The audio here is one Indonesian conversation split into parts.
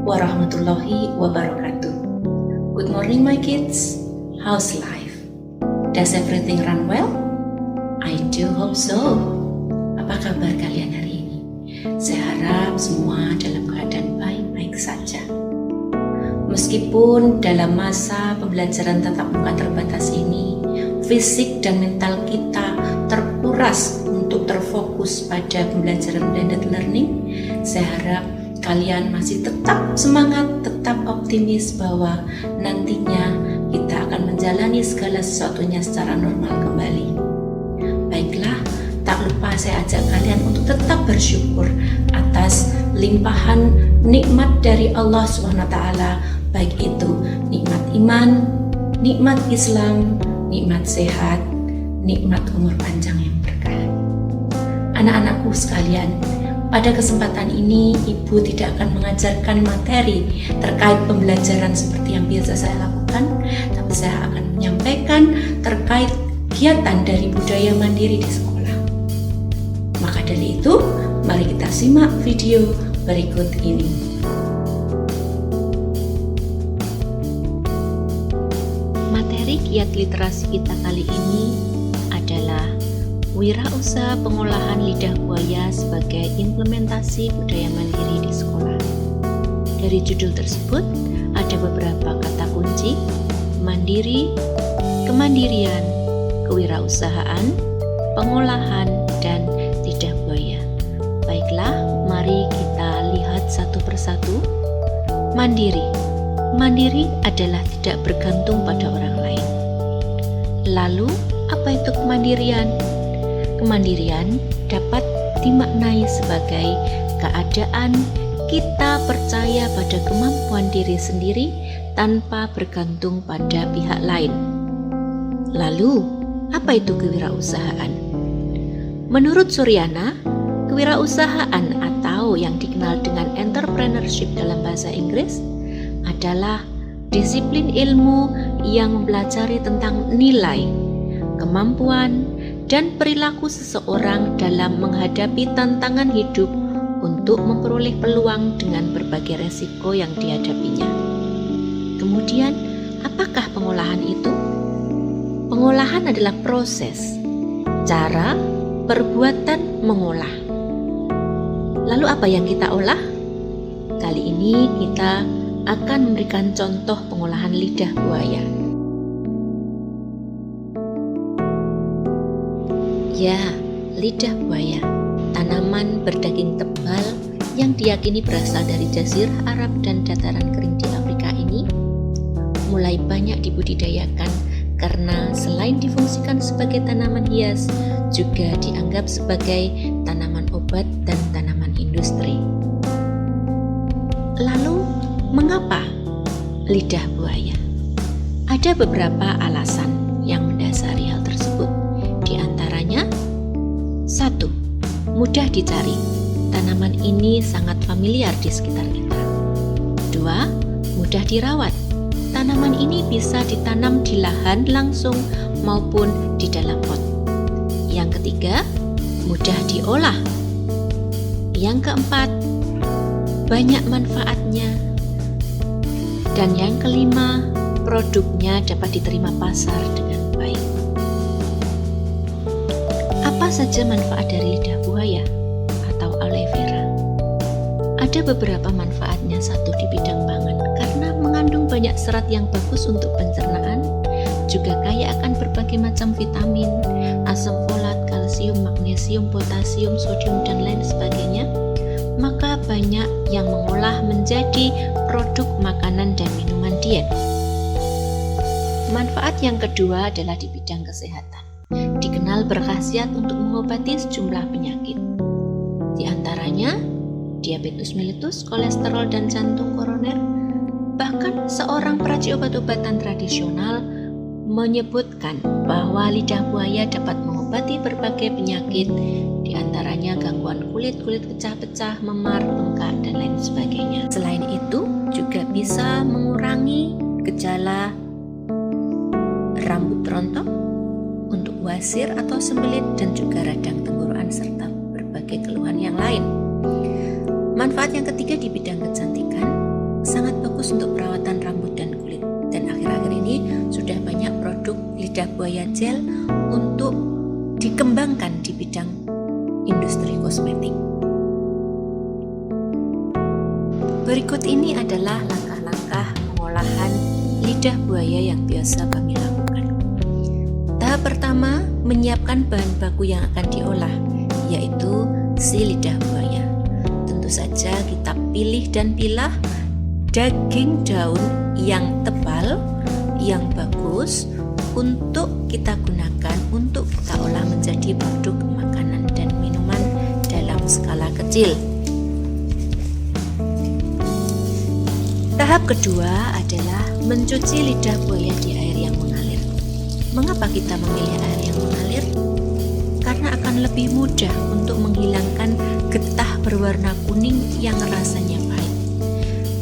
warahmatullahi wabarakatuh. Good morning my kids. How's life? Does everything run well? I do hope so. Apa kabar kalian hari ini? Saya harap semua dalam keadaan baik-baik saja. Meskipun dalam masa pembelajaran tatap muka terbatas ini, fisik dan mental kita terkuras untuk terfokus pada pembelajaran blended learning, saya harap kalian masih tetap semangat, tetap optimis bahwa nantinya kita akan menjalani segala sesuatunya secara normal kembali. Baiklah, tak lupa saya ajak kalian untuk tetap bersyukur atas limpahan nikmat dari Allah SWT, baik itu nikmat iman, nikmat Islam, nikmat sehat, nikmat umur panjang yang berkah. Anak-anakku sekalian, pada kesempatan ini Ibu tidak akan mengajarkan materi terkait pembelajaran seperti yang biasa saya lakukan, tapi saya akan menyampaikan terkait kegiatan dari budaya mandiri di sekolah. Maka dari itu, mari kita simak video berikut ini. Materi giat literasi kita kali ini adalah Wirausaha Pengolahan Lidah Buaya sebagai Implementasi Budaya Mandiri di Sekolah. Dari judul tersebut ada beberapa kata kunci: mandiri, kemandirian, kewirausahaan, pengolahan, dan lidah buaya. Baiklah, mari kita lihat satu persatu. Mandiri. Mandiri adalah tidak bergantung pada orang lain. Lalu, apa itu kemandirian? Kemandirian dapat dimaknai sebagai keadaan kita percaya pada kemampuan diri sendiri tanpa bergantung pada pihak lain. Lalu, apa itu kewirausahaan? Menurut Suryana, kewirausahaan atau yang dikenal dengan entrepreneurship dalam bahasa Inggris adalah disiplin ilmu yang mempelajari tentang nilai, kemampuan, dan perilaku seseorang dalam menghadapi tantangan hidup untuk memperoleh peluang dengan berbagai resiko yang dihadapinya. Kemudian, apakah pengolahan itu? Pengolahan adalah proses, cara, perbuatan mengolah. Lalu apa yang kita olah? Kali ini kita akan memberikan contoh pengolahan lidah buaya. Ya, lidah buaya, tanaman berdaging tebal yang diyakini berasal dari Jazirah Arab dan dataran kering di Afrika ini mulai banyak dibudidayakan karena selain difungsikan sebagai tanaman hias, juga dianggap sebagai tanaman obat dan tanaman industri. Lalu, mengapa lidah buaya? Ada beberapa alasan yang mendasari hal tersebut. Di antaranya, 1. Mudah dicari. Tanaman ini sangat familiar di sekitar kita. 2. Mudah dirawat. Tanaman ini bisa ditanam di lahan langsung maupun di dalam pot. Yang ketiga, mudah diolah. Yang keempat, banyak manfaatnya. Dan yang kelima, produknya dapat diterima pasar dengan baik. Apa saja manfaat dari lidah buaya atau aloe vera? Ada beberapa manfaatnya. 1, di bidang pangan, karena mengandung banyak serat yang bagus untuk pencernaan, juga kaya akan berbagai macam vitamin, asam folat, kalsium, magnesium, potasium, sodium, dan lain sebagainya. Maka banyak yang mengolah menjadi produk makanan dan minuman diet. Manfaat yang kedua adalah di bidang kesehatan. Dikenal berkhasiat untuk mengobati sejumlah penyakit. Di antaranya, diabetes mellitus, kolesterol, dan jantung koroner. Bahkan seorang peracik obat-obatan tradisional menyebutkan bahwa lidah buaya dapat mengobati berbagai penyakit, di antaranya gangguan kulit pecah-pecah, memar, bengkak, dan lain sebagainya. Selain itu, juga bisa mengurangi gejala rambut rontok, untuk wasir atau sembelit, dan juga radang tenggorokan serta berbagai keluhan yang lain. Manfaat yang ketiga di bidang kecantikan, buaya gel untuk dikembangkan di bidang industri kosmetik. Berikut ini adalah langkah-langkah pengolahan lidah buaya yang biasa kami lakukan. Tahap pertama, menyiapkan bahan baku yang akan diolah, yaitu si lidah buaya. Tentu saja kita pilih dan pilah daging daun yang tebal, yang bagus untuk kita gunakan untuk kita olah menjadi produk makanan dan minuman dalam skala kecil. Tahap kedua adalah mencuci lidah buaya di air yang mengalir. Mengapa kita memilih air yang mengalir? Karena akan lebih mudah untuk menghilangkan getah berwarna kuning yang rasanya pahit.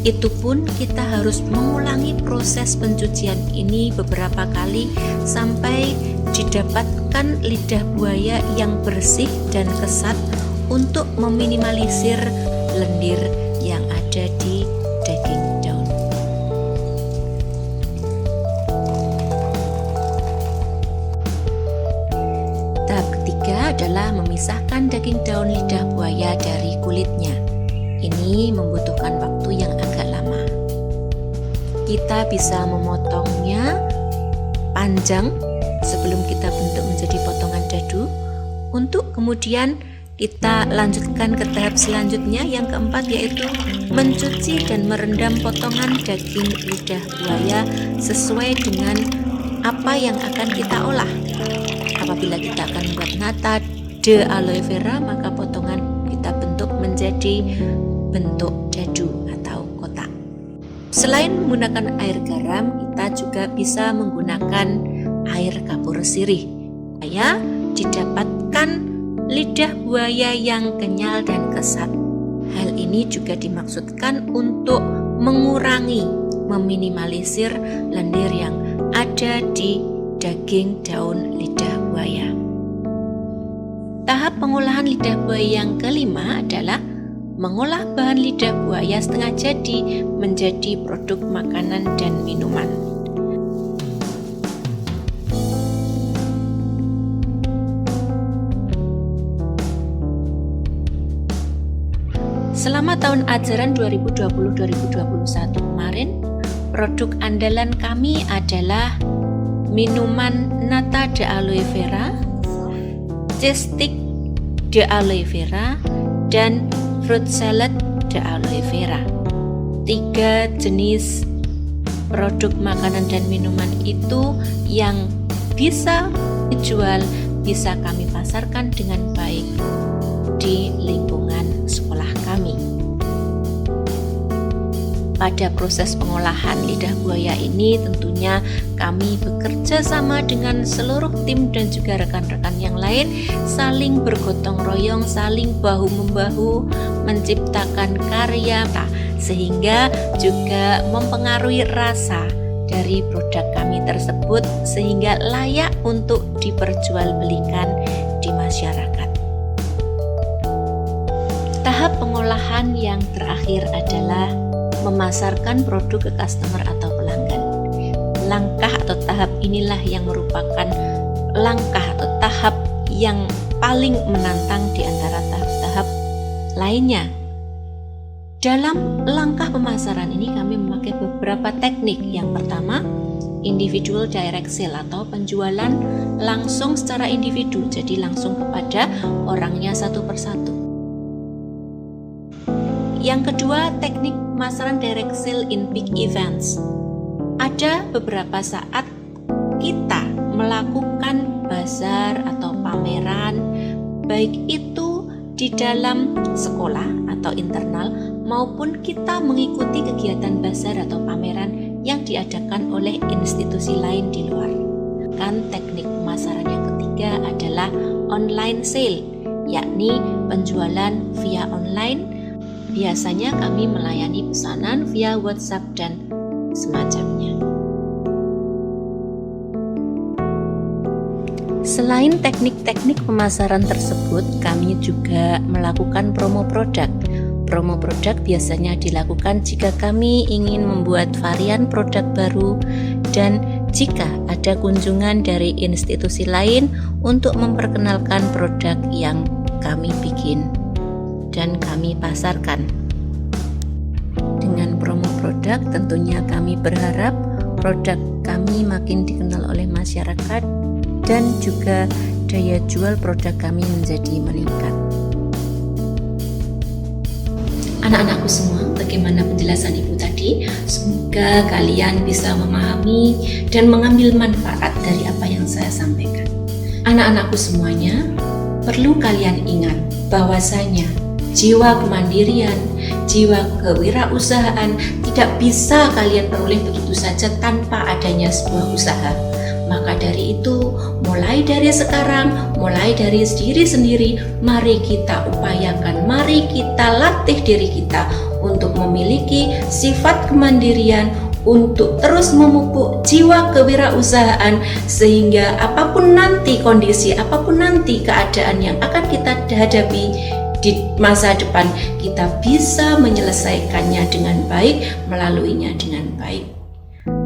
Itu pun kita harus mengulangi proses pencucian ini beberapa kali sampai didapatkan lidah buaya yang bersih dan kesat untuk meminimalisir lendir yang ada di daging daun. Tahap ketiga adalah memisahkan daging daun lidah buaya dari kulitnya. Ini membutuhkan waktu yang agak lama. Kita bisa memotongnya panjang sebelum kita bentuk menjadi potongan dadu, untuk kemudian kita lanjutkan ke tahap selanjutnya yang keempat, yaitu mencuci dan merendam potongan daging lidah buaya sesuai dengan apa yang akan kita olah. Apabila kita akan membuat nata de aloe vera, maka potongan kita bentuk menjadi bentuk dadu atau kotak. Selain menggunakan air garam, kita juga bisa menggunakan air kapur sirih supaya didapatkan lidah buaya yang kenyal dan kesat. Hal ini juga dimaksudkan untuk mengurangi, meminimalisir lendir yang ada di daging daun lidah buaya. Tahap pengolahan lidah buaya yang kelima adalah mengolah bahan lidah buaya setengah jadi menjadi produk makanan dan minuman. Selama tahun ajaran 2020-2021 kemarin, produk andalan kami adalah minuman nata de aloe vera, cheese stick de aloe vera, dan fruit salad de aloe vera. 3 jenis produk makanan dan minuman itu yang bisa dijual, bisa kami pasarkan dengan baik di lingkungan sekolah kami. Pada proses pengolahan lidah buaya ini tentunya kami bekerja sama dengan seluruh tim dan juga rekan-rekan yang lain, saling bergotong royong, saling bahu-membahu menciptakan karya, sehingga juga mempengaruhi rasa dari produk kami tersebut sehingga layak untuk diperjualbelikan di masyarakat. Tahap pengolahan yang terakhir adalah memasarkan produk ke customer atau pelanggan. Langkah atau tahap inilah yang merupakan langkah atau tahap yang paling menantang di antara tahap-tahap lainnya. Dalam langkah pemasaran ini kami memakai beberapa teknik. Yang pertama, individual direct sale atau penjualan langsung secara individu, jadi langsung kepada orangnya satu persatu. Yang kedua, teknik pemasaran direct sale in big events. Ada beberapa saat kita melakukan bazar atau pameran, baik itu di dalam sekolah atau internal maupun kita mengikuti kegiatan bazar atau pameran yang diadakan oleh institusi lain di luar. Kan teknik pemasaran yang ketiga adalah online sale, yakni penjualan via online. Biasanya kami melayani pesanan via WhatsApp dan semacamnya. Selain teknik-teknik pemasaran tersebut, kami juga melakukan promo produk. Promo produk biasanya dilakukan jika kami ingin membuat varian produk baru dan jika ada kunjungan dari institusi lain untuk memperkenalkan produk yang kami bikin dan kami pasarkan. Dengan promo produk tentunya kami berharap produk kami makin dikenal oleh masyarakat dan juga daya jual produk kami menjadi meningkat. Anak-anakku semua, bagaimana penjelasan Ibu tadi? Semoga kalian bisa memahami dan mengambil manfaat dari apa yang saya sampaikan. Anak-anakku semuanya, perlu kalian ingat bahwasanya jiwa kemandirian, jiwa kewirausahaan tidak bisa kalian peroleh begitu saja tanpa adanya sebuah usaha. Maka dari itu, mulai dari sekarang, mulai dari diri sendiri, mari kita upayakan, mari kita latih diri kita untuk memiliki sifat kemandirian, untuk terus memupuk jiwa kewirausahaan, sehingga apapun nanti kondisi, apapun nanti keadaan yang akan kita hadapi di masa depan, kita bisa menyelesaikannya dengan baik, melaluinya dengan baik.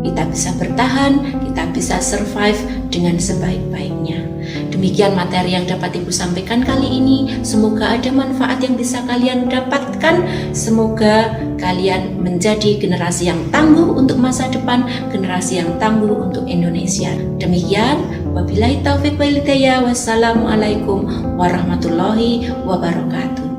Kita bisa bertahan, kita bisa survive dengan sebaik-baiknya. Demikian materi yang dapat Ibu sampaikan kali ini. Semoga ada manfaat yang bisa kalian dapatkan. Semoga kalian menjadi generasi yang tangguh untuk masa depan, generasi yang tangguh untuk Indonesia. Demikian, wabillahi taufiq wal hidayah. Wassalamualaikum warahmatullahi wabarakatuh.